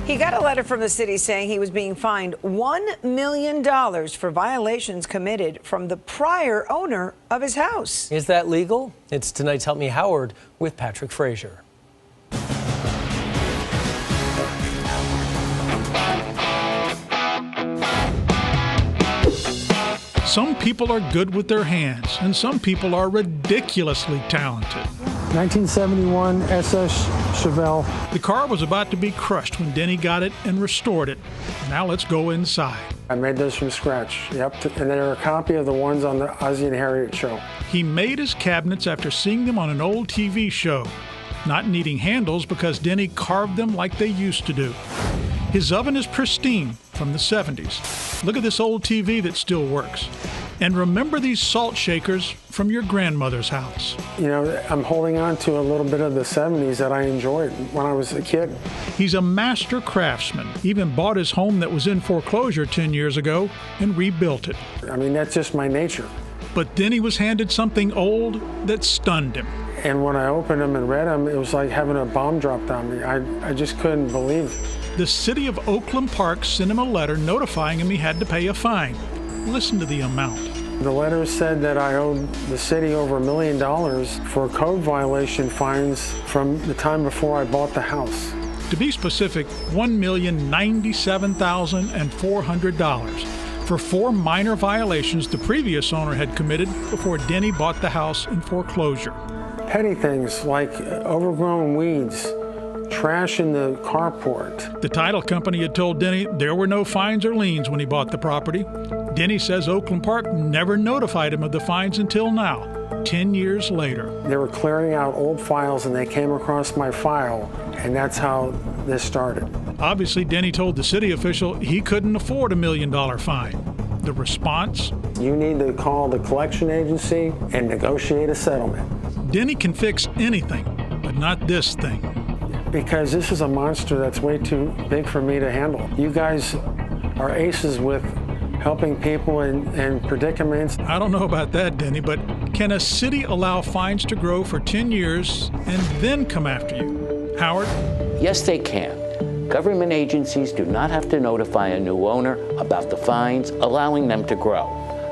He got a letter from the city saying he was being fined $1 million for violations committed from the prior owner of his house. Is that legal? It's tonight's Help Me Howard with Patrick Fraser. Some people are good with their hands, and some people are ridiculously talented. 1971 SS Chevelle. The car was about to be crushed when Denny got it and restored it. Now let's go inside. I made those from scratch, yep, and they're a copy of the ones on the Ozzie and Harriet show. He made his cabinets after seeing them on an old TV show, not needing handles because Denny carved them like they used to do. His oven is pristine from the 70s. Look at this old TV that still works. And remember these salt shakers from your grandmother's house. You know, I'm holding on to a little bit of the 70s that I enjoyed when I was a kid. He's a master craftsman. Even bought his home that was in foreclosure 10 years ago and rebuilt it. I mean, that's just my nature. But then he was handed something old that stunned him. And when I opened them and read them, it was like having a bomb dropped on me. I just couldn't believe it. The city of Oakland Park sent him a letter notifying him he had to pay a fine. Listen to the amount. The letter said that I owed the city over $1 million for code violation fines from the time before I bought the house. To be specific, $1,097,400 for 4 minor violations the previous owner had committed before Denny bought the house in foreclosure. Petty things like overgrown weeds, trash in the carport. The title company had told Denny there were no fines or liens when he bought the property. Denny says Oakland Park never notified him of the fines until now, 10 years later. They were clearing out old files and they came across my file, and that's how this started. Obviously, Denny told the city official he couldn't afford $1 million fine. The response? You need to call the collection agency and negotiate a settlement. Denny can fix anything, but not this thing. Because this is a monster that's way too big for me to handle. You guys are aces with helping people in predicaments. I don't know about that, Denny, but can a city allow fines to grow for 10 years and then come after you? Howard? Yes, they can. Government agencies do not have to notify a new owner about the fines, allowing them to grow.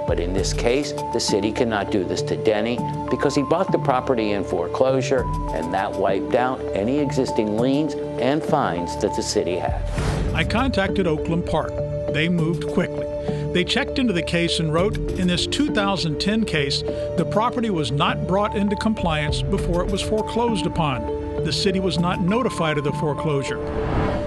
But in this case, the city cannot do this to Denny because he bought the property in foreclosure, and that wiped out any existing liens and fines that the city had. I contacted Oakland Park. They moved quickly. They checked into the case and wrote, in this 2010 case, the property was not brought into compliance before it was foreclosed upon. The city was not notified of the foreclosure.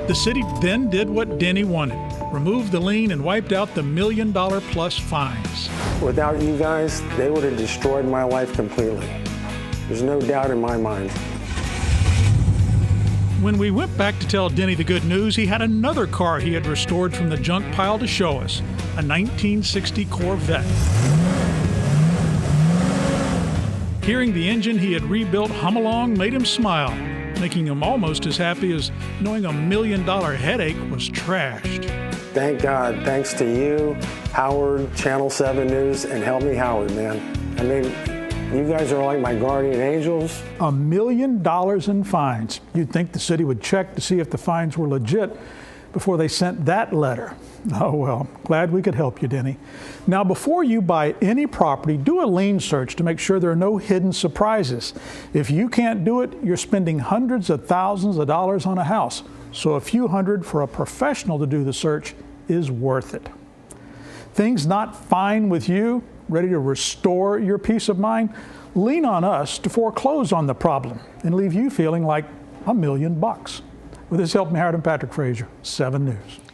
The city then did what Denny wanted, removed the lien and wiped out the $1 million plus fines. Without you guys, they would have destroyed my life completely. There's no doubt in my mind. When we went back to tell Denny the good news, he had another car he had restored from the junk pile to show us, a 1960 Corvette. Hearing the engine he had rebuilt hum along made him smile, making him almost as happy as knowing $1 million headache was trashed. Thank God, thanks to you, Howard, Channel 7 News, and Help Me Howard, man. I mean, you guys are like my guardian angels. $1 million in fines. You'd think the city would check to see if the fines were legit before they sent that letter. Oh well, glad we could help you, Denny. Now, before you buy any property, do a lien search to make sure there are no hidden surprises. If you can't do it, you're spending hundreds of thousands of dollars on a house. So a few hundred for a professional to do the search is worth it. Things not fine with you, ready to restore your peace of mind? Lean on us to foreclose on the problem and leave you feeling like $1 million. With this Help Me Howard and Patrick Fraser, 7 News.